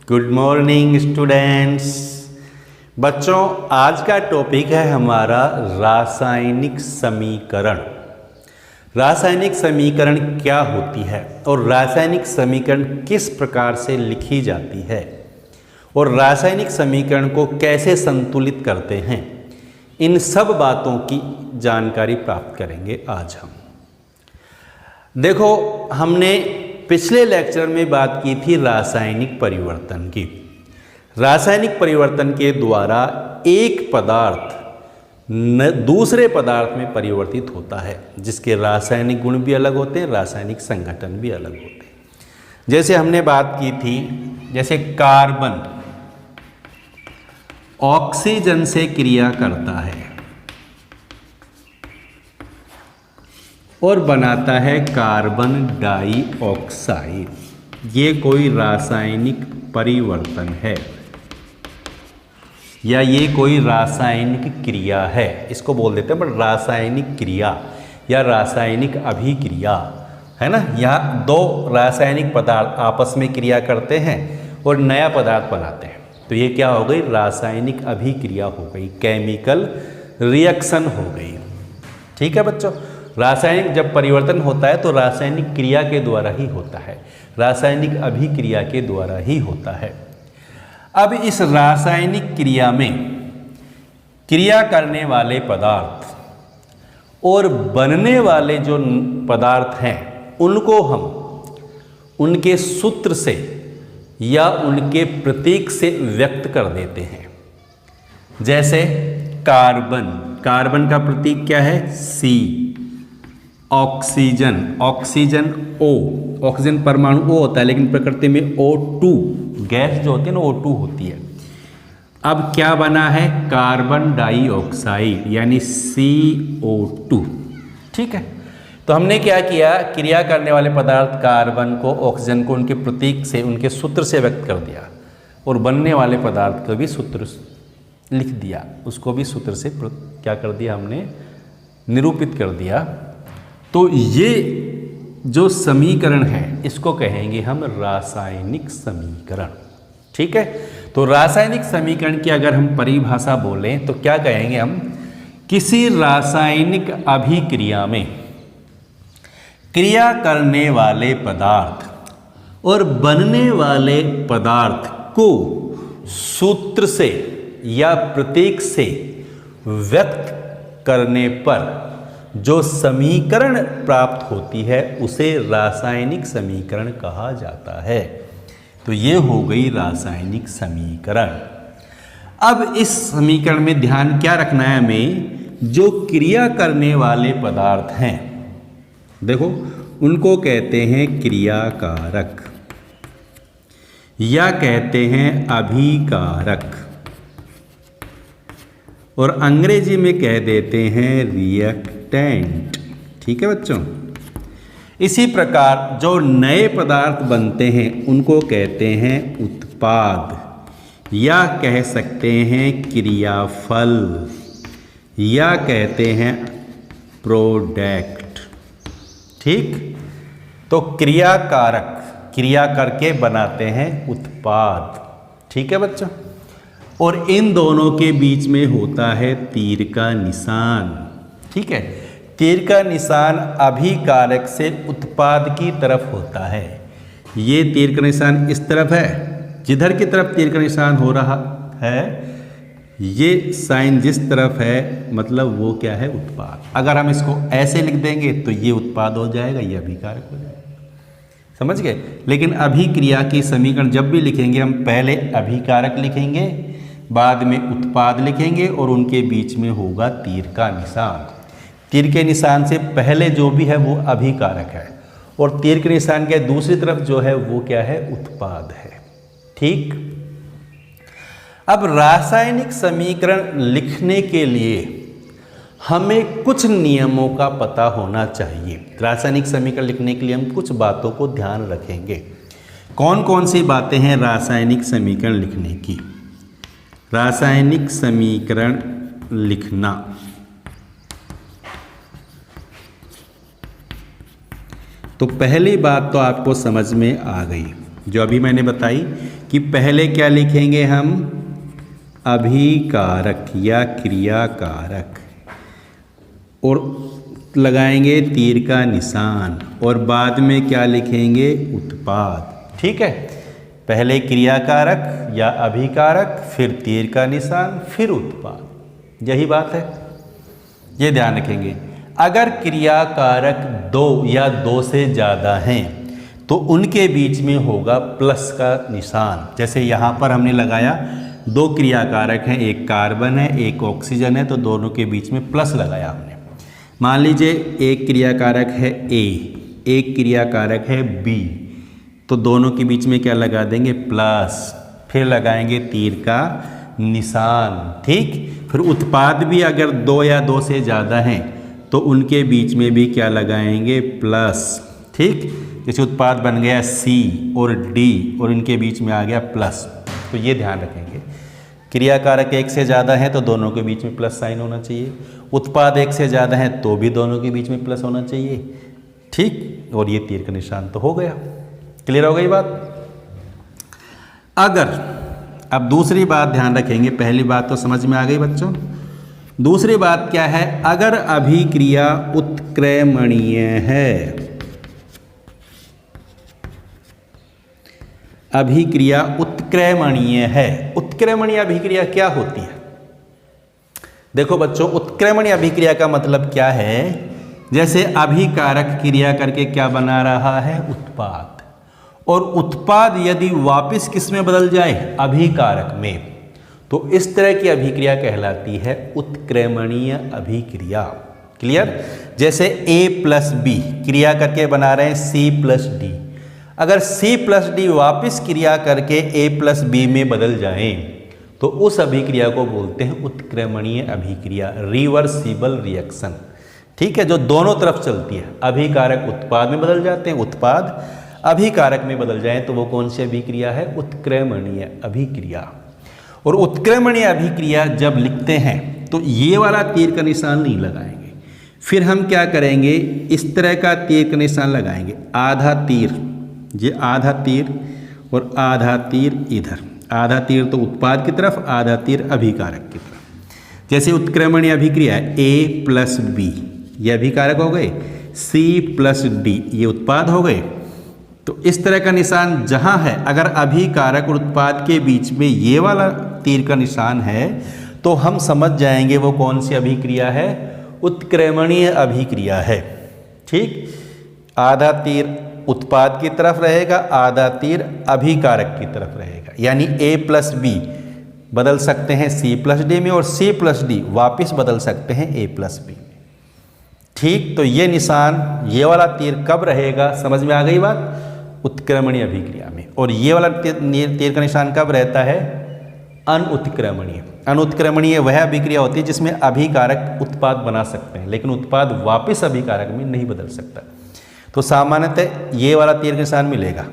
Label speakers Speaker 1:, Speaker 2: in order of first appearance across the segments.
Speaker 1: Good morning students. बच्चों, आज का टॉपिक है हमारा रासायनिक समीकरण। रासायनिक समीकरण क्या होती है और रासायनिक समीकरण किस प्रकार से लिखी जाती है और रासायनिक समीकरण को कैसे संतुलित करते हैं, इन सब बातों की जानकारी प्राप्त करेंगे आज हम। देखो, हमने पिछले लेक्चर में बात की थी रासायनिक परिवर्तन की। रासायनिक परिवर्तन के द्वारा एक पदार्थ दूसरे पदार्थ में परिवर्तित होता है, जिसके रासायनिक गुण भी अलग होते हैं, रासायनिक संघटन भी अलग होते हैं। जैसे हमने बात की थी, जैसे कार्बन ऑक्सीजन से क्रिया करता है और बनाता है कार्बन डाइऑक्साइड। ये कोई रासायनिक परिवर्तन है या ये कोई रासायनिक क्रिया है, इसको बोल देते हैं। बट रासायनिक क्रिया या रासायनिक अभिक्रिया है ना। यहाँ दो रासायनिक पदार्थ आपस में क्रिया करते हैं और नया पदार्थ बनाते हैं, तो ये क्या हो गई? रासायनिक अभिक्रिया हो गई, केमिकल रिएक्शन हो गई। ठीक है बच्चों, रासायनिक जब परिवर्तन होता है तो रासायनिक क्रिया के द्वारा ही होता है, रासायनिक अभिक्रिया के द्वारा ही होता है। अब इस रासायनिक क्रिया में क्रिया करने वाले पदार्थ और बनने वाले जो पदार्थ हैं, उनको हम उनके सूत्र से या उनके प्रतीक से व्यक्त कर देते हैं। जैसे कार्बन का प्रतीक क्या है? C। ऑक्सीजन O, ऑक्सीजन परमाणु O होता है, लेकिन प्रकृति में O2 गैस जो होती है ना, O2 होती है। अब क्या बना है? कार्बन डाइऑक्साइड यानी CO2। ठीक है, तो हमने क्या किया? क्रिया करने वाले पदार्थ कार्बन को, ऑक्सीजन को उनके प्रतीक से, उनके सूत्र से व्यक्त कर दिया और बनने वाले पदार्थ को भी सूत्र लिख दिया, उसको भी सूत्र से क्या कर दिया? हमने निरूपित कर दिया। तो ये जो समीकरण है, इसको कहेंगे हम रासायनिक समीकरण। ठीक है, तो रासायनिक समीकरण की अगर हम परिभाषा बोलें तो क्या कहेंगे हम? किसी रासायनिक अभिक्रिया में क्रिया करने वाले पदार्थ और बनने वाले पदार्थ को सूत्र से या प्रतीक से व्यक्त करने पर जो समीकरण प्राप्त होती है, उसे रासायनिक समीकरण कहा जाता है। तो ये हो गई रासायनिक समीकरण। अब इस समीकरण में ध्यान क्या रखना है हमें? जो क्रिया करने वाले पदार्थ हैं, देखो, उनको कहते हैं क्रियाकारक या कहते हैं अभिकारक, और अंग्रेजी में कह देते हैं रिएक्टेंट। ठीक है बच्चों, इसी प्रकार जो नए पदार्थ बनते हैं उनको कहते हैं उत्पाद या कह सकते हैं क्रियाफल या कहते हैं प्रोडक्ट। ठीक, तो क्रियाकारक क्रिया करके बनाते हैं उत्पाद। ठीक है बच्चों, और इन दोनों के बीच में होता है तीर का निशान। ठीक है, तीर का निशान अभिकारक से उत्पाद की तरफ होता है। ये तीर का निशान इस तरफ है, जिधर की तरफ तीर का निशान हो रहा है, ये साइन जिस तरफ है, मतलब वो क्या है? उत्पाद। अगर हम इसको ऐसे लिख देंगे तो ये उत्पाद हो जाएगा, ये अभिकारक हो जाएगा। समझ गए? लेकिन अभिक्रिया की समीकरण जब भी लिखेंगे, हम पहले अभिकारक लिखेंगे, बाद में उत्पाद लिखेंगे और उनके बीच में होगा तीर का निशान। तीर के निशान से पहले जो भी है वो अभिकारक है और तीर के निशान के दूसरी तरफ जो है वो क्या है? उत्पाद है। ठीक, अब रासायनिक समीकरण लिखने के लिए हमें कुछ नियमों का पता होना चाहिए। रासायनिक समीकरण लिखने के लिए हम कुछ बातों को ध्यान रखेंगे। कौन कौन सी बातें हैं रासायनिक समीकरण लिखने की? रासायनिक समीकरण लिखना, तो पहली बात तो आपको समझ में आ गई, जो अभी मैंने बताई कि पहले क्या लिखेंगे हम, अभिकारक या क्रियाकारक, और लगाएंगे तीर का निशान, और बाद में क्या लिखेंगे, उत्पाद। ठीक है, पहले क्रियाकारक या अभिकारक, फिर तीर का निशान, फिर उत्पाद। यही बात है, ये ध्यान रखेंगे। अगर क्रियाकारक दो या दो से ज़्यादा हैं तो उनके बीच में होगा प्लस का निशान। जैसे यहाँ पर हमने लगाया, दो क्रियाकारक हैं, एक कार्बन है एक ऑक्सीजन है, तो दोनों के बीच में प्लस लगाया हमने। मान लीजिए एक क्रियाकारक है ए, एक क्रियाकारक है बी, तो दोनों के बीच में क्या लगा देंगे, प्लस, फिर लगाएंगे तीर का निशान। ठीक, फिर उत्पाद भी अगर दो या दो से ज़्यादा हैं तो उनके बीच में भी क्या लगाएंगे, प्लस। ठीक, जैसे उत्पाद बन गया सी और डी और इनके बीच में आ गया प्लस, तो ये ध्यान रखेंगे। क्रियाकारक एक से ज़्यादा है तो दोनों के बीच में प्लस साइन होना चाहिए, उत्पाद एक से ज़्यादा है तो भी दोनों के बीच में प्लस होना चाहिए। ठीक, और ये तीर का निशान तो हो गया। क्लियर हो गई बात। अगर अब दूसरी बात ध्यान रखेंगे, पहली बात तो समझ में आ गई बच्चों। दूसरी बात क्या है, अगर अभिक्रिया उत्क्रमणीय है, अभिक्रिया उत्क्रमणीय है। उत्क्रमणीय अभिक्रिया क्या होती है? देखो बच्चों, उत्क्रमणीय अभिक्रिया का मतलब क्या है, जैसे अभिकारक क्रिया करके क्या बना रहा है, उत्पाद, और उत्पाद यदि वापस किस में बदल जाए, अभिकारक में, तो इस तरह की अभिक्रिया कहलाती है उत्क्रमणीय अभिक्रिया। क्लियर। जैसे A प्लस बी क्रिया करके बना रहे हैं C प्लस डी, अगर C प्लस डी वापस क्रिया करके A प्लस बी में बदल जाए तो उस अभिक्रिया को बोलते हैं उत्क्रमणीय अभिक्रिया, रिवर्सिबल रिएक्शन। ठीक है, जो दोनों तरफ चलती है, अभिकारक उत्पाद में बदल जाते हैं, उत्पाद अभिकारक में बदल जाए तो वो कौन सी अभिक्रिया है, उत्क्रमणीय अभिक्रिया। और उत्क्रमणीय अभिक्रिया जब लिखते हैं तो ये वाला तीर का निशान नहीं लगाएंगे, फिर हम क्या करेंगे, इस तरह का तीर का निशान लगाएंगे, आधा तीर, ये आधा तीर और आधा तीर इधर, आधा तीर तो उत्पाद की तरफ, आधा तीर अभिकारक की तरफ। जैसे उत्क्रमणीय अभिक्रिया है, A प्लस बी ये अभिकारक हो गए, C प्लस डी ये उत्पाद हो गए। तो इस तरह का निशान जहां है, अगर अभिकारक और उत्पाद के बीच में ये वाला तीर का निशान है तो हम समझ जाएंगे वो कौन सी अभिक्रिया है, उत्क्रमणीय अभिक्रिया है। ठीक, आधा तीर उत्पाद की तरफ रहेगा, आधा तीर अभिकारक की तरफ रहेगा, यानी A प्लस बी बदल सकते हैं C प्लस डी में और C प्लस डी वापिस बदल सकते हैं A प्लस बी में। ठीक, तो ये निशान, ये वाला तीर कब रहेगा, समझ में आ गई बात, उत्क्रमणीय अभिक्रिया में। और ये वाला तीर का निशान कब रहता है, अनुत्क्रमणीय। अनुत्क्रमणीय वह अभिक्रिया होती है जिसमें अभिकारक उत्पाद बना सकते हैं लेकिन उत्पाद वापस अभिकारक में नहीं बदल सकता। तो सामान्यतः ये वाला तीर का निशान मिलेगा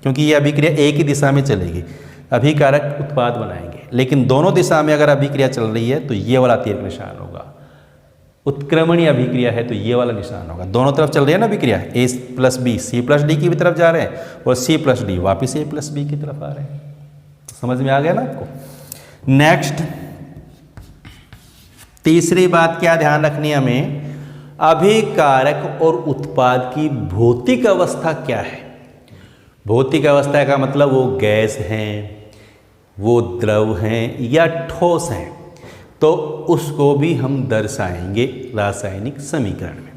Speaker 1: क्योंकि ये अभिक्रिया एक ही दिशा में चलेगी, अभिकारक उत्पाद बनाएंगे, लेकिन दोनों दिशा में अगर अभिक्रिया चल रही है तो ये वाला तीर का निशान होगा। उत्क्रमणीय अभिक्रिया है तो ये वाला निशान होगा, दोनों तरफ चल रही है ना अभिक्रिया, A plus B C plus D की भी तरफ जा रहे हैं और C प्लस डी वापिस A प्लस बी की तरफ आ रहे हैं। समझ में आ गया ना आपको। नेक्स्ट, तीसरी बात क्या ध्यान रखनी है हमें, अभिकारक और उत्पाद की भौतिक अवस्था क्या है। भौतिक अवस्था का मतलब वो गैस हैं, वो द्रव हैं या ठोस हैं, तो उसको भी हम दर्शाएंगे रासायनिक समीकरण में।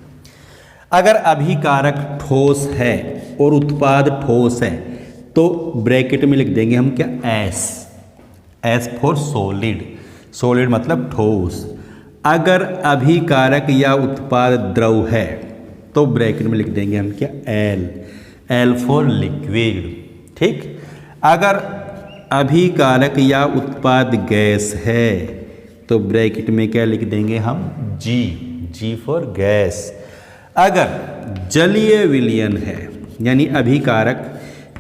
Speaker 1: अगर अभिकारक ठोस है और उत्पाद ठोस है तो ब्रैकेट में लिख देंगे हम क्या, एस फॉर सॉलिड, सॉलिड मतलब ठोस। अगर अभिकारक या उत्पाद द्रव है तो ब्रैकेट में लिख देंगे हम क्या, एल फॉर लिक्विड। ठीक, अगर अभिकारक या उत्पाद गैस है तो ब्रैकेट में क्या लिख देंगे हम, जी फॉर गैस। अगर जलीय विलयन है यानी अभिकारक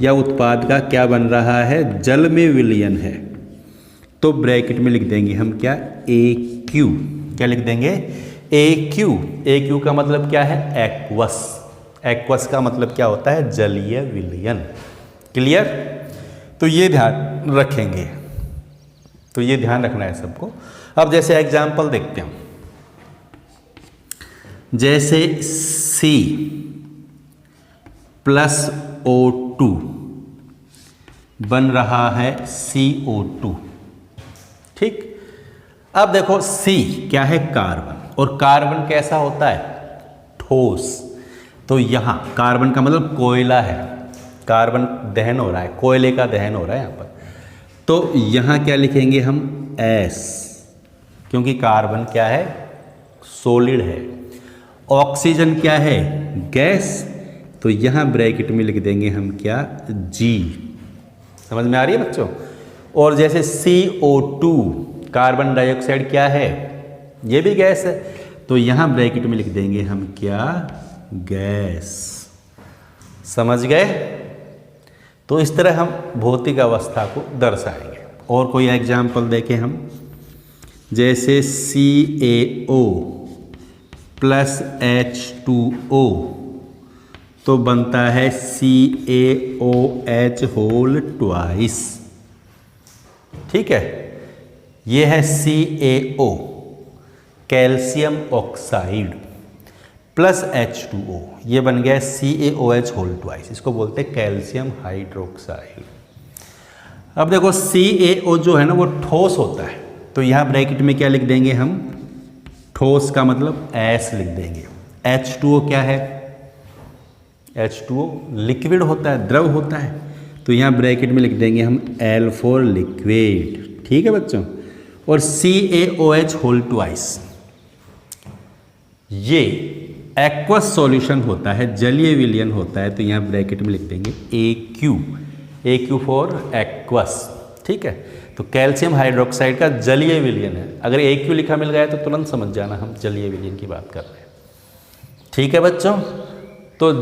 Speaker 1: या उत्पाद का क्या बन रहा है, जल में विलयन है, तो ब्रैकेट में लिख देंगे हम क्या, AQ। क्या लिख देंगे, AQ का मतलब क्या है, एक्वस। एक्वस का मतलब क्या होता है, जलीय विलयन। क्लियर? तो ये ध्यान रखेंगे, तो ये ध्यान रखना है सबको। अब जैसे एग्जाम्पल देखते हैं, जैसे C प्लस O2 बन रहा है CO2, ठीक। अब देखो C क्या है? कार्बन, और कार्बन कैसा होता है? ठोस। तो यहाँ कार्बन का मतलब कोयला है, कार्बन दहन हो रहा है, कोयले का दहन हो रहा है यहाँ पर। तो यहाँ क्या लिखेंगे हम? S, क्योंकि कार्बन क्या है? सॉलिड है। ऑक्सीजन क्या है? गैस। तो यहाँ ब्रैकेट में लिख देंगे हम क्या? G। समझ में आ रही है बच्चों? और जैसे CO2 कार्बन डाइऑक्साइड क्या है? ये भी गैस है, तो यहाँ ब्रैकेट में लिख देंगे हम क्या? गैस। समझ गए? तो इस तरह हम भौतिक अवस्था को दर्शाएंगे। और कोई एग्जाम्पल देखें हम, जैसे CaO प्लस H2O तो बनता है CaOH होल ट्वाइस, ठीक है। ये है CaO calcium oxide plus H2O, ये बन गया CaOH होल ट्वाइस, इसको बोलते हैं कैल्शियम हाइड्रोक्साइड। अब देखो CaO जो है ना वो ठोस होता है, तो यहाँ ब्रैकेट में क्या लिख देंगे हम? ठोस का मतलब S लिख देंगे। H2O क्या है? H2O लिक्विड होता है, द्रव होता है, तो यहाँ ब्रैकेट में लिख देंगे हम L फॉर लिक्विड, ठीक है बच्चों। और CaOH होल ट्वाइस ये एक्वस सॉल्यूशन होता है, जलीय विलयन होता है, तो यहाँ ब्रैकेट में लिख देंगे AQ फॉर एक्वस, ठीक है। तो कैल्शियम हाइड्रोक्साइड का जलीय विलयन है। अगर AQ लिखा मिल गया तो तुरंत समझ जाना हम जलीय विलयन की बात कर रहे हैं, ठीक है बच्चों। तो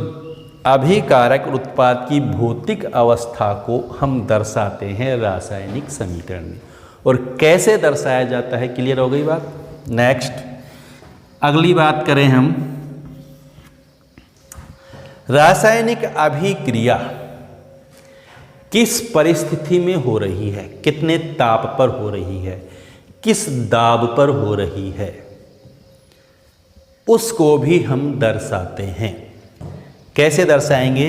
Speaker 1: अभिकारक उत्पाद की भौतिक अवस्था को हम दर्शाते हैं रासायनिक समीकरण में। और कैसे दर्शाया जाता है, क्लियर हो गई बात? नेक्स्ट अगली बात करें हम, रासायनिक अभिक्रिया किस परिस्थिति में हो रही है, कितने ताप पर हो रही है, किस दाब पर हो रही है, उसको भी हम दर्शाते हैं। कैसे दर्शाएंगे?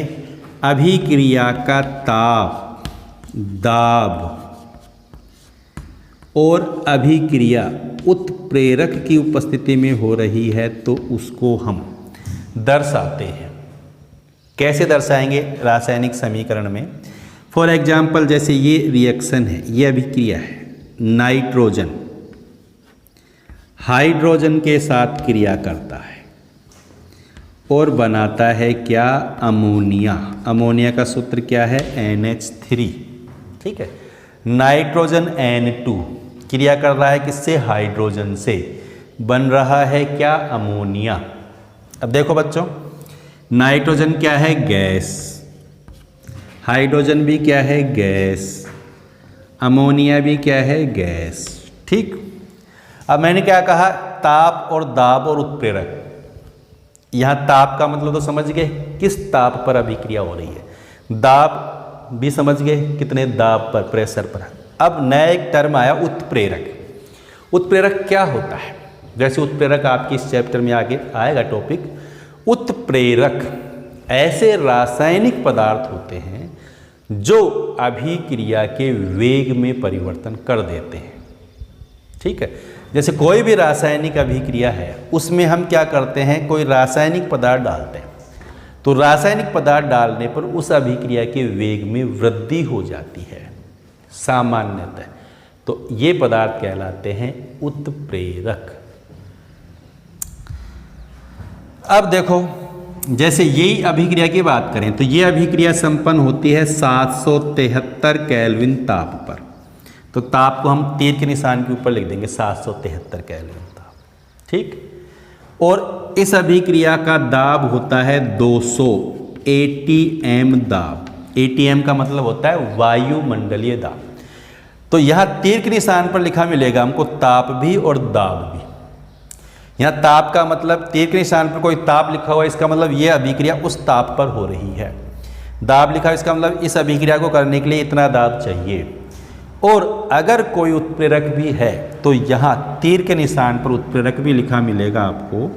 Speaker 1: अभिक्रिया का ताप, दाब और अभिक्रिया उत्प्रेरक की उपस्थिति में हो रही है तो उसको हम दर्शाते हैं। कैसे दर्शाएंगे? रासायनिक समीकरण में। फॉर एग्जाम्पल जैसे ये रिएक्शन है, ये अभिक्रिया है, नाइट्रोजन हाइड्रोजन के साथ क्रिया करता है और बनाता है क्या? अमोनिया। अमोनिया का सूत्र क्या है? NH3, ठीक है। नाइट्रोजन N2 क्रिया कर रहा है किससे? हाइड्रोजन से, बन रहा है क्या? अमोनिया। अब देखो बच्चों, नाइट्रोजन क्या है? गैस। हाइड्रोजन भी क्या है? गैस। अमोनिया भी क्या है? गैस, ठीक। अब मैंने क्या कहा? ताप और दाब और उत्प्रेरक। यहाँ ताप का मतलब तो समझ गए, किस ताप पर अभिक्रिया हो रही है। दाब भी समझ गए, कितने दाब पर, प्रेशर पर। अब नया एक टर्म आया, उत्प्रेरक। उत्प्रेरक क्या होता है? जैसे उत्प्रेरक आपकी इस चैप्टर में आगे आएगा टॉपिक। उत्प्रेरक ऐसे रासायनिक पदार्थ होते हैं जो अभिक्रिया के वेग में परिवर्तन कर देते हैं, ठीक है। जैसे कोई भी रासायनिक अभिक्रिया है, उसमें हम क्या करते हैं? कोई रासायनिक पदार्थ डालते हैं, तो रासायनिक पदार्थ डालने पर उस अभिक्रिया के वेग में वृद्धि हो जाती है सामान्यतः, तो ये पदार्थ कहलाते हैं उत्प्रेरक। अब देखो, जैसे यही अभिक्रिया की बात करें तो ये अभिक्रिया संपन्न होती है 773 केल्विन ताप पर। तो ताप को हम तीर के निशान के ऊपर लिख देंगे, 773 केल्विन ताप, ठीक। और इस अभिक्रिया का दाब होता है 200 ATM दाब। ATM का मतलब होता है वायुमंडलीय दाब। तो यहाँ तीर के निशान पर लिखा मिलेगा हमको ताप भी और दाब भी। यहाँ ताप का मतलब तीर के निशान पर कोई ताप लिखा हुआ है, इसका मतलब ये अभिक्रिया उस ताप पर हो रही है। दाब लिखा, इसका मतलब इस अभिक्रिया को करने के लिए इतना दाब चाहिए। और अगर कोई उत्प्रेरक भी है तो यहाँ तीर के निशान पर उत्प्रेरक भी लिखा मिलेगा आपको।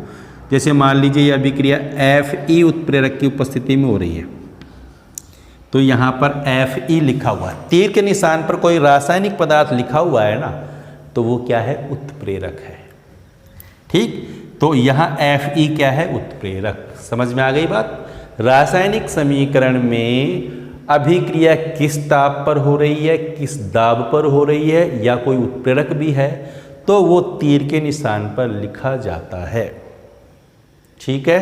Speaker 1: जैसे मान लीजिए यह अभिक्रिया Fe उत्प्रेरक की उपस्थिति में हो रही है, तो यहाँ पर Fe लिखा हुआ है, तीर के निशान पर कोई रासायनिक पदार्थ लिखा हुआ है ना, तो वो क्या है, उत्प्रेरक है। ठीक, तो यहाँ Fe क्या है, उत्प्रेरक। समझ में आ गई बात। रासायनिक समीकरण में अभिक्रिया किस ताप पर हो रही है, किस दाब पर हो रही है, या कोई उत्प्रेरक भी है, तो वो तीर के निशान पर लिखा जाता है। ठीक है।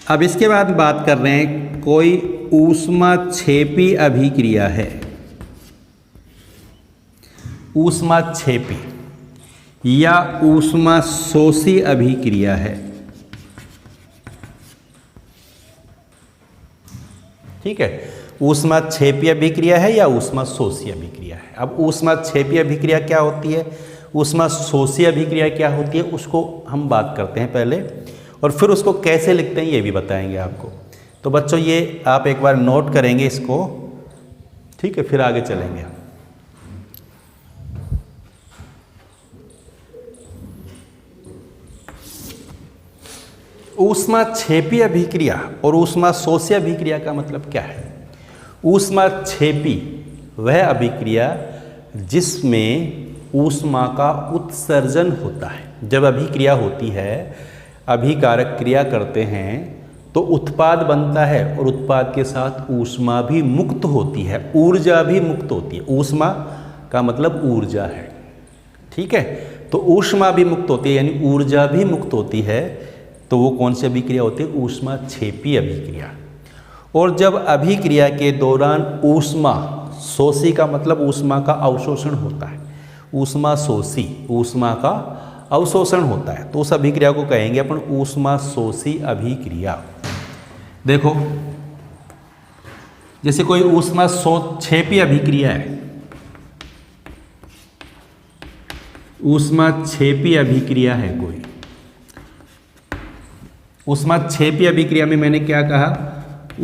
Speaker 1: अब इसके बाद बात कर रहे हैं, कोई ऊष्माक्षेपी अभिक्रिया है, ऊष्माक्षेपी या ऊष्माशोषी अभिक्रिया है। ठीक है, ऊष्माक्षेपी अभिक्रिया है या ऊष्माशोषी अभिक्रिया है। अब ऊष्माक्षेपी अभिक्रिया क्या होती है, ऊष्माशोषी अभिक्रिया क्या होती है, उसको हम बात करते हैं पहले, और फिर उसको कैसे लिखते हैं ये भी बताएंगे आपको। तो बच्चों ये आप एक बार नोट करेंगे इसको, ठीक है, फिर आगे चलेंगे। ऊष्माक्षेपी अभिक्रिया और ऊष्माशोषी अभिक्रिया का मतलब क्या है। ऊष्माक्षेपी वह अभिक्रिया जिसमें ऊष्मा का उत्सर्जन होता है। जब अभिक्रिया होती है, अभिकारक क्रिया करते हैं तो उत्पाद बनता है, और उत्पाद के साथ ऊष्मा भी मुक्त होती है, ऊर्जा भी मुक्त होती है। ऊष्मा का मतलब ऊर्जा है। ठीक है, तो ऊष्मा भी मुक्त होती है यानी ऊर्जा भी मुक्त होती है, तो वो कौन सी अभिक्रिया होती है, ऊष्माक्षेपी अभिक्रिया। और जब अभिक्रिया के दौरान ऊष्मा शोषी का मतलब ऊष्मा का अवशोषण होता है, ऊष्मा शोषी ऊष्मा का अवशोषण होता है, तो उस अभिक्रिया को कहेंगे अपन ऊष्माशोषी अभिक्रिया। देखो जैसे कोई ऊष्माक्षेपी अभिक्रिया है, ऊष्माक्षेपी अभिक्रिया है कोई, ऊष्माक्षेपी अभिक्रिया में मैंने क्या कहा,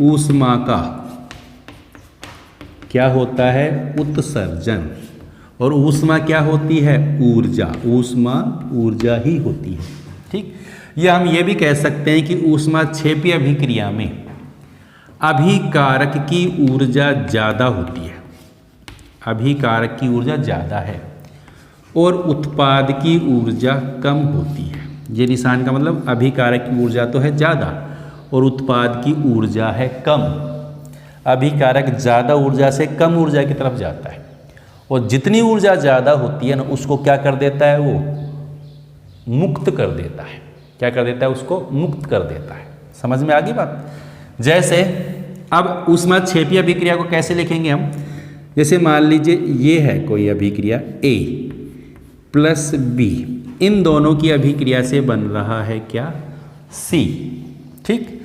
Speaker 1: ऊष्मा का क्या होता है, उत्सर्जन, और ऊष्मा क्या होती है, ऊर्जा। ऊष्मा ऊर्जा ही होती है। ठीक, या हम ये भी कह सकते हैं कि ऊष्माक्षेपी अभिक्रिया में अभिकारक की ऊर्जा ज़्यादा होती है, अभिकारक की ऊर्जा ज़्यादा है, और उत्पाद की ऊर्जा कम होती है। ये निशान का मतलब अभिकारक की ऊर्जा तो है ज़्यादा और उत्पाद की ऊर्जा है कम। अभिकारक ज़्यादा ऊर्जा से कम ऊर्जा की तरफ जाता है, और जितनी ऊर्जा ज़्यादा होती है ना, उसको क्या कर देता है, वो मुक्त कर देता है। क्या कर देता है, उसको मुक्त कर देता है। समझ में आ गई बात। जैसे अब ऊष्माक्षेपी अभिक्रिया को कैसे लिखेंगे हम, जैसे मान लीजिए ये है कोई अभिक्रिया A प्लस B, इन दोनों की अभिक्रिया से बन रहा है क्या, C। ठीक,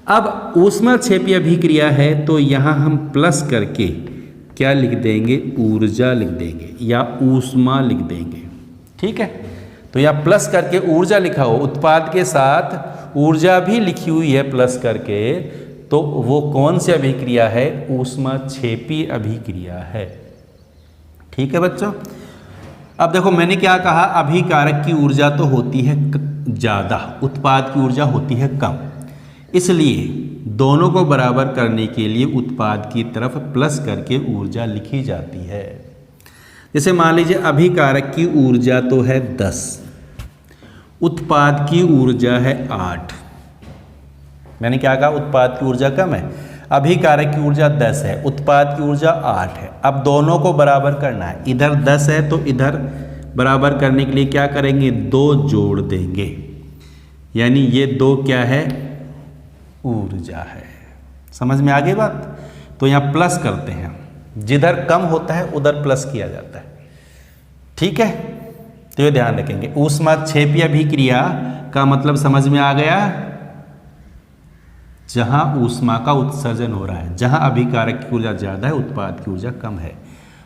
Speaker 1: अब ऊष्माक्षेपी अभिक्रिया है तो यहाँ हम प्लस करके क्या लिख देंगे, ऊर्जा लिख देंगे या ऊष्मा लिख देंगे। ठीक है, तो यहाँ प्लस करके ऊर्जा लिखा हो, उत्पाद के साथ ऊर्जा भी लिखी हुई है प्लस करके, तो वो कौन सी अभिक्रिया है, ऊष्माक्षेपी अभिक्रिया है। ठीक है बच्चों। अब देखो मैंने क्या कहा, अभिकारक की ऊर्जा तो होती है ज़्यादा, उत्पाद की ऊर्जा होती है कम, इसलिए दोनों को बराबर करने के लिए उत्पाद की तरफ प्लस करके ऊर्जा लिखी जाती है। जैसे मान लीजिए अभिकारक की ऊर्जा तो है 10, उत्पाद की ऊर्जा है 8। मैंने क्या कहा, उत्पाद की ऊर्जा कम है, अभिकारक की ऊर्जा 10 है, उत्पाद की ऊर्जा 8 है। अब दोनों को बराबर करना है, इधर 10 है तो इधर बराबर करने के लिए क्या करेंगे, 2 जोड़ देंगे, यानी ये 2 क्या है, ऊर्जा है। समझ में आ गई बात। तो यहाँ प्लस करते हैं, जिधर कम होता है उधर प्लस किया जाता है। ठीक है, तो ये ध्यान रखेंगे। ऊष्माक्षेपी अभिक्रिया का मतलब समझ में आ गया, जहाँ ऊष्मा का उत्सर्जन हो रहा है, जहाँ अभिकारक की ऊर्जा ज़्यादा है, उत्पाद की ऊर्जा कम है।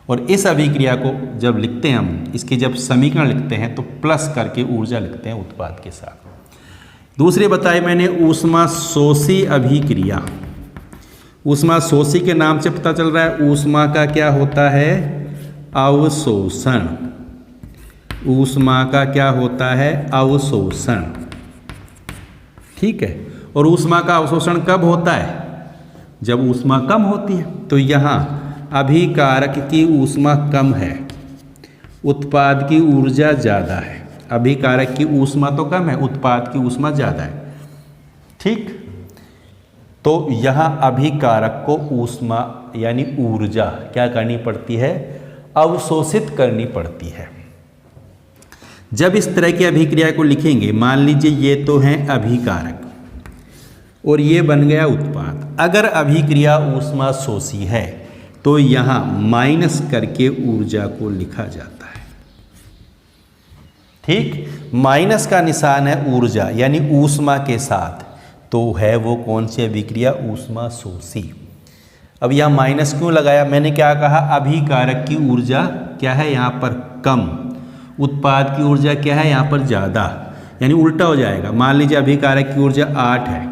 Speaker 1: और इस अभिक्रिया को जब लिखते हैं हम, इसकी जब समीकरण लिखते हैं तो प्लस करके ऊर्जा लिखते हैं उत्पाद के साथ। दूसरी बताई मैंने ऊष्मा शोषी अभिक्रिया। ऊष्मा शोषी के नाम से पता चल रहा है ऊष्मा का क्या होता है, अवशोषण। ऊष्मा का क्या होता है, अवशोषण। ठीक है, और ऊष्मा का अवशोषण कब होता है, जब ऊष्मा कम होती है। तो यहाँ अभिकारक की ऊष्मा कम है, उत्पाद की ऊर्जा ज़्यादा है। अभिकारक की ऊष्मा तो कम है, उत्पाद की ऊष्मा ज़्यादा है। ठीक, तो यहाँ अभिकारक को ऊष्मा यानी ऊर्जा क्या करनी पड़ती है, अवशोषित करनी पड़ती है। जब इस तरह की अभिक्रिया को लिखेंगे, मान लीजिए ये तो हैं अभिकारक और ये बन गया उत्पाद। अगर अभिक्रिया ऊष्मा शोषी है तो यहाँ माइनस करके ऊर्जा को लिखा जाता है। ठीक, माइनस का निशान है ऊर्जा यानी ऊष्मा के साथ, तो है वो कौन सी अभिक्रिया, ऊष्मा शोषी। अब यहाँ माइनस क्यों लगाया, मैंने क्या कहा, अभिकारक की ऊर्जा क्या है यहाँ पर कम, उत्पाद की ऊर्जा क्या है यहाँ पर ज़्यादा, यानी उल्टा हो जाएगा। मान लीजिए अभिकारक की ऊर्जा 8 है,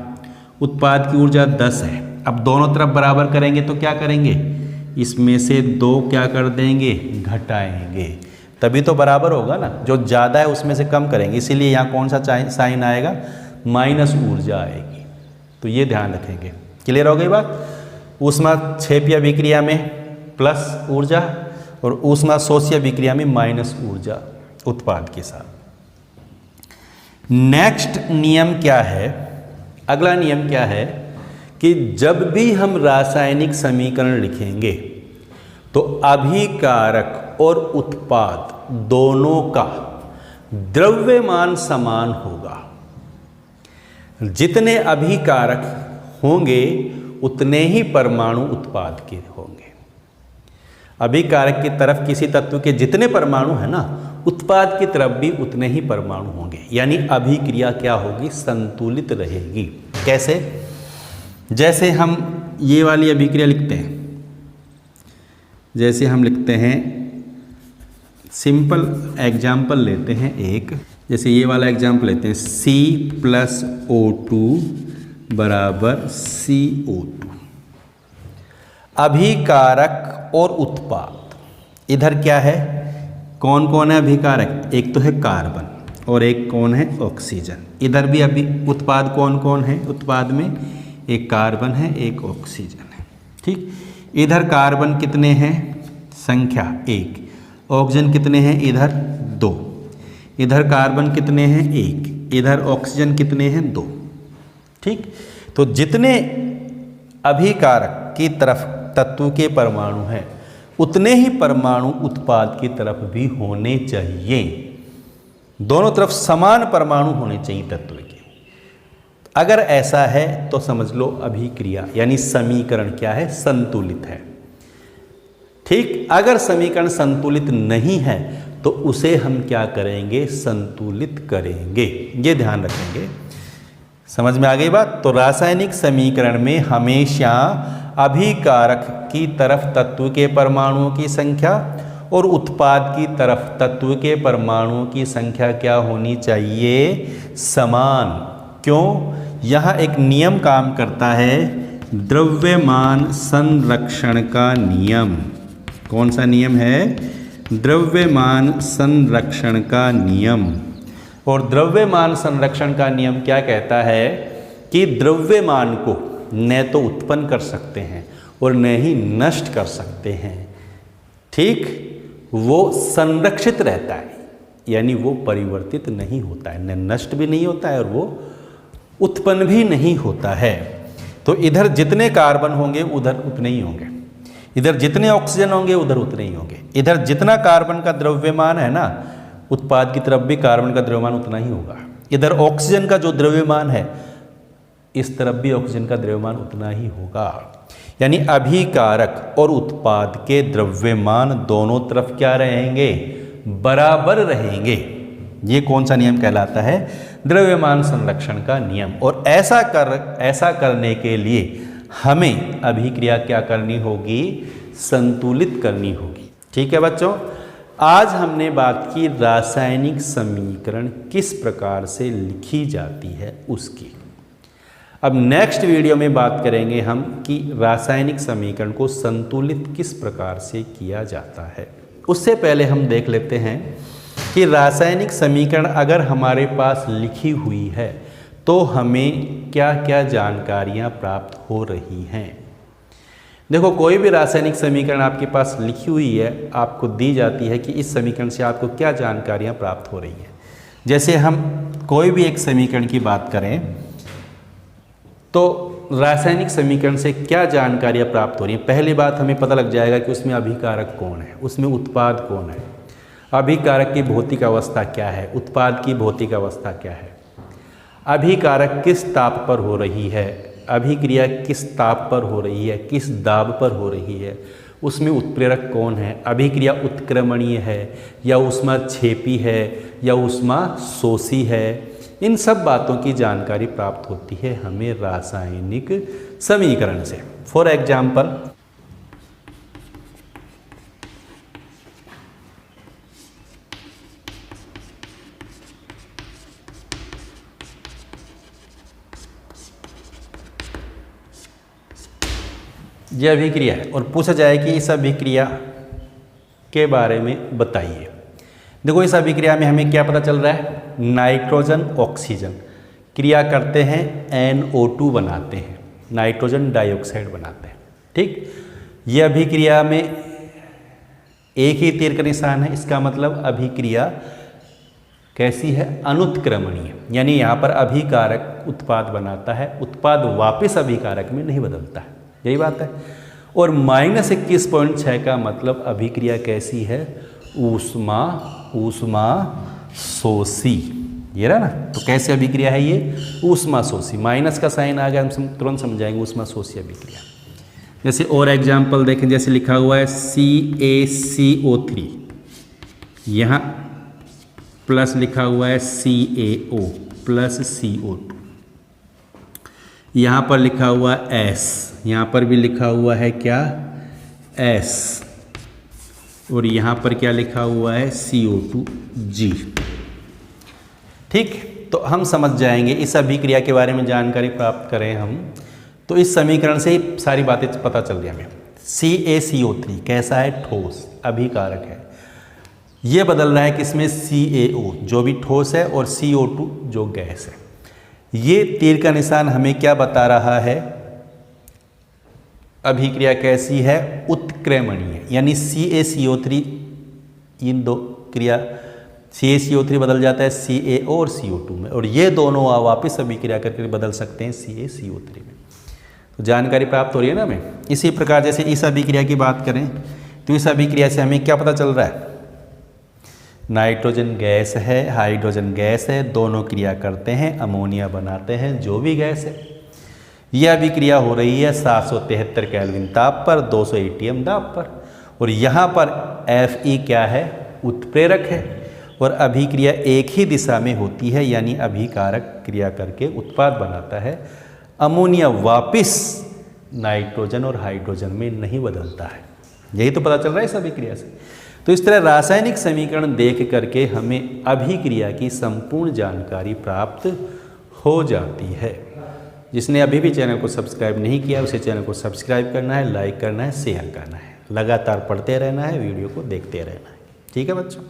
Speaker 1: उत्पाद की ऊर्जा 10 है। अब दोनों तरफ बराबर करेंगे तो क्या करेंगे, इसमें से 2 क्या कर देंगे, घटाएंगे, तभी तो बराबर होगा ना। जो ज़्यादा है उसमें से कम करेंगे, इसीलिए यहाँ कौन सा साइन आएगा, माइनस ऊर्जा आएगी। तो ये ध्यान रखेंगे। क्लियर हो गई बात। ऊष्मा क्षेपीय अभिक्रिया में प्लस ऊर्जा और ऊष्मा शोषी अभिक्रिया में माइनस ऊर्जा उत्पाद के साथ। नेक्स्ट नियम क्या है, अगला नियम क्या है कि जब भी हम रासायनिक समीकरण लिखेंगे तो अभिकारक और उत्पाद दोनों का द्रव्यमान समान होगा। जितने अभिकारक होंगे उतने ही परमाणु उत्पाद के होंगे। अभिकारक की तरफ किसी तत्व के जितने परमाणु हैं ना, उत्पाद की तरफ भी उतने ही परमाणु होंगे, यानी अभिक्रिया क्या होगी, संतुलित रहेगी। कैसे, जैसे हम ये वाली अभिक्रिया लिखते हैं, जैसे हम लिखते हैं, सिंपल एग्जाम्पल लेते हैं एक, जैसे ये वाला एग्जाम्पल लेते हैं, C+O2 बराबर CO2। अभिकारक और उत्पाद, इधर क्या है, कौन कौन है अभिकारक, एक तो है कार्बन और एक कौन है, ऑक्सीजन। इधर भी अभी उत्पाद कौन कौन है, उत्पाद में एक कार्बन है एक ऑक्सीजन है। ठीक, इधर कार्बन कितने हैं, संख्या 1, ऑक्सीजन कितने हैं, इधर 2, इधर कार्बन कितने हैं, 1, इधर ऑक्सीजन कितने हैं, 2। ठीक, तो जितने अभिकारक की तरफ तत्व के परमाणु हैं उतने ही परमाणु उत्पाद की तरफ भी होने चाहिए। दोनों तरफ समान परमाणु होने चाहिए तत्व के। अगर ऐसा है तो समझ लो अभिक्रिया यानी समीकरण क्या है, संतुलित है। ठीक, अगर समीकरण संतुलित नहीं है तो उसे हम क्या करेंगे, संतुलित करेंगे। ये ध्यान रखेंगे। समझ में आ गई बात। तो रासायनिक समीकरण में हमेशा अभिकारक की तरफ तत्व के परमाणुओं की संख्या और उत्पाद की तरफ तत्व के परमाणुओं की संख्या क्या होनी चाहिए, समान। क्यों, यहाँ एक नियम काम करता है, द्रव्यमान संरक्षण का नियम। कौन सा नियम है, द्रव्यमान संरक्षण का नियम। और द्रव्यमान संरक्षण का नियम क्या कहता है कि द्रव्यमान को न तो उत्पन्न कर सकते हैं और न ही नष्ट कर सकते हैं। ठीक, वो संरक्षित रहता है, यानी वो परिवर्तित नहीं होता है, न नष्ट भी नहीं होता है और वो उत्पन्न भी नहीं होता है। तो इधर जितने कार्बन होंगे उधर उतने ही होंगे, इधर जितने ऑक्सीजन होंगे उधर उतने ही होंगे। इधर जितना कार्बन का द्रव्यमान है ना, उत्पाद की तरफ भी कार्बन का द्रव्यमान उतना ही होगा। इधर ऑक्सीजन का जो द्रव्यमान है, इस तरफ भी ऑक्सीजन का द्रव्यमान उतना ही होगा। यानी अभिकारक और उत्पाद के द्रव्यमान दोनों तरफ क्या रहेंगे, बराबर रहेंगे। ये कौन सा नियम कहलाता है, द्रव्यमान संरक्षण का नियम। और ऐसा करने के लिए हमें अभिक्रिया क्या करनी होगी, संतुलित करनी होगी। ठीक है बच्चों। आज हमने बात की रासायनिक समीकरण किस प्रकार से लिखी जाती है उसकी। अब नेक्स्ट वीडियो में बात करेंगे हम कि रासायनिक समीकरण को संतुलित किस प्रकार से किया जाता है। उससे पहले हम देख लेते हैं कि रासायनिक समीकरण अगर हमारे पास लिखी हुई है तो हमें क्या क्या जानकारियाँ प्राप्त हो रही हैं। देखो, कोई भी रासायनिक समीकरण आपके पास लिखी हुई है, आपको दी जाती है कि इस समीकरण से आपको क्या जानकारियाँ प्राप्त हो रही हैं। जैसे हम कोई भी एक समीकरण की बात करें तो रासायनिक समीकरण से क्या जानकारियाँ प्राप्त हो रही हैं। पहली बात हमें पता लग जाएगा कि उसमें अभिकारक कौन है, उसमें उत्पाद कौन है, अभिकारक की भौतिक अवस्था क्या है, उत्पाद की भौतिक अवस्था क्या है, अभिकारक किस ताप पर हो रही है, अभिक्रिया किस ताप पर हो रही है, किस दाब पर हो रही है, उसमें उत्प्रेरक कौन है, अभिक्रिया उत्क्रमणीय है या ऊष्माक्षेपी है या ऊष्माशोषी है। इन सब बातों की जानकारी प्राप्त होती है हमें रासायनिक समीकरण से। फॉर एग्जाम्पल, यह अभिक्रिया है और पूछा जाए कि इस अभिक्रिया के बारे में बताइए। देखो, इस अभिक्रिया में हमें क्या पता चल रहा है, नाइट्रोजन ऑक्सीजन क्रिया करते हैं, NO2 बनाते हैं, नाइट्रोजन डाइऑक्साइड बनाते हैं। ठीक, यह अभिक्रिया में एक ही तीर का निशान है, इसका मतलब अभिक्रिया कैसी है, अनुत्क्रमणीय, यानी यहाँ पर अभिकारक उत्पाद बनाता है, उत्पाद वापस अभिकारक में नहीं बदलता है, यही बात है। और -21.6 का मतलब अभिक्रिया कैसी है, ऊष्माशोषी। ये रहा ना, तो कैसे अभिक्रिया है ये, ऊष्माशोषी। माइनस का साइन आ गया, हम तुरंत समझाएंगे ऊष्माशोषी अभिक्रिया। जैसे और एग्जाम्पल देखें, जैसे लिखा हुआ है CaCO3, यहाँ प्लस लिखा हुआ है CaO प्लस CO2, यहाँ पर लिखा हुआ S, यहाँ पर भी लिखा हुआ है क्या, S, और यहाँ पर क्या लिखा हुआ है CO2G। ठीक, तो हम समझ जाएंगे इस अभिक्रिया के बारे में जानकारी प्राप्त करें हम, तो इस समीकरण से ही सारी बातें पता चल रही हमें। CaCO3 कैसा है, ठोस अभिकारक है, ये बदल रहा है किसमें, CaO जो भी ठोस है और CO2 जो गैस है। ये तीर का निशान हमें क्या बता रहा है, अभिक्रिया कैसी है, उत्क्रमणीय, यानी CaCO3, इन दो क्रिया CaCO3 बदल जाता है CaO और CO2 में, और ये दोनों वापस अभिक्रिया करके बदल सकते हैं CaCO3 में। तो जानकारी प्राप्त हो रही है ना हमें। इसी प्रकार जैसे इस अभिक्रिया की बात करें तो इस अभिक्रिया से हमें क्या पता चल रहा है, नाइट्रोजन गैस है, हाइड्रोजन गैस है, दोनों क्रिया करते हैं, अमोनिया बनाते हैं, जो भी गैस है। यह अभिक्रिया हो रही है 773 केल्विन ताप पर, 200 ATM दाब पर, और यहाँ पर Fe क्या है, उत्प्रेरक है, और अभिक्रिया एक ही दिशा में होती है, यानी अभिकारक क्रिया करके उत्पाद बनाता है। अमोनिया वापिस नाइट्रोजन और हाइड्रोजन में नहीं बदलता है, यही तो पता चल रहा है इस अभिक्रिया से। तो इस तरह रासायनिक समीकरण देख करके हमें अभिक्रिया की संपूर्ण जानकारी प्राप्त हो जाती है। जिसने अभी भी चैनल को सब्सक्राइब नहीं किया उसे चैनल को सब्सक्राइब करना है, लाइक करना है, शेयर करना है, लगातार पढ़ते रहना है, वीडियो को देखते रहना है। ठीक है बच्चों।